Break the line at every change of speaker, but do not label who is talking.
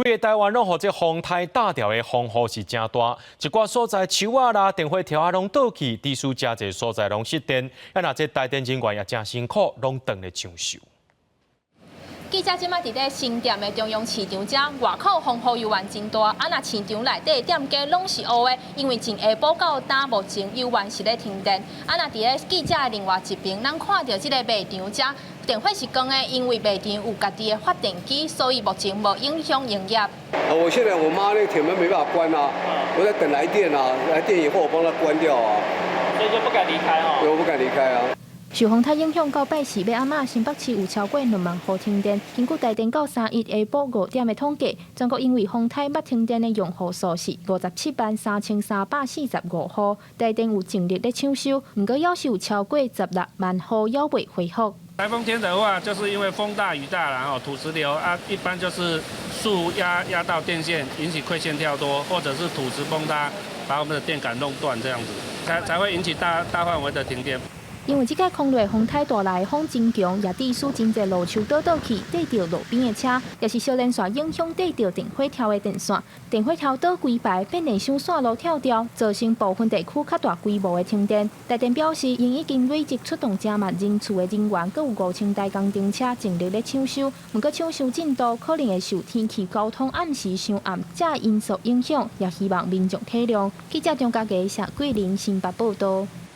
规个台湾拢互这风台打掉的风雨是真大，一寡所在树啊啦、电火条啊拢倒去，地区真侪所在拢失电，啊那这台电人员也真辛苦，拢等咧抢修。
记者即摆伫咧新店的中央市场遮，外口风雨油源真大，啊那市场内底店家拢是乌的，因为从下晡到今目前油源是咧停电。啊那伫咧记者的另外一边，咱看到即个卖场遮电火是关的，因为卖场有家己的发电机，所以目前无影响营业。
我现在我妈那个铁门没办法关啊，我在等来电啊，来电以后我帮她关掉啊。
所以就不敢离开哦。
对，我不敢离开啊。
受风台影响，到拜四要暗暝，新北市有超过2万户停电。根据台电到3日下晡5点的统计，全国因为风台捌停电的用户数是573345户。台电有尽力咧抢修，不过要是有超过16万户还未恢复。
台风天的话，就是因为风大雨大，然后土石流啊，一般就是树压到电线，引起馈线跳脱，或者是土石崩塌，把我们的电杆弄断，这样子才会引起大范围的停电。
因为即个空落风太大来，风真强，也地使真侪路树倒去，缀着路边的车，也是小电线影响缀着电火条的电线，电火条倒规排，变电箱线路跳掉，造成部分地区较大规模的停电。台电表示，因已经累积出动10万人次的人员，各有5000台工程车尽力咧抢修，不过抢修进度可能会受天气、交通暗时上暗这因素影响，也希望民众体谅。记者张家佳、谢桂林新北报道。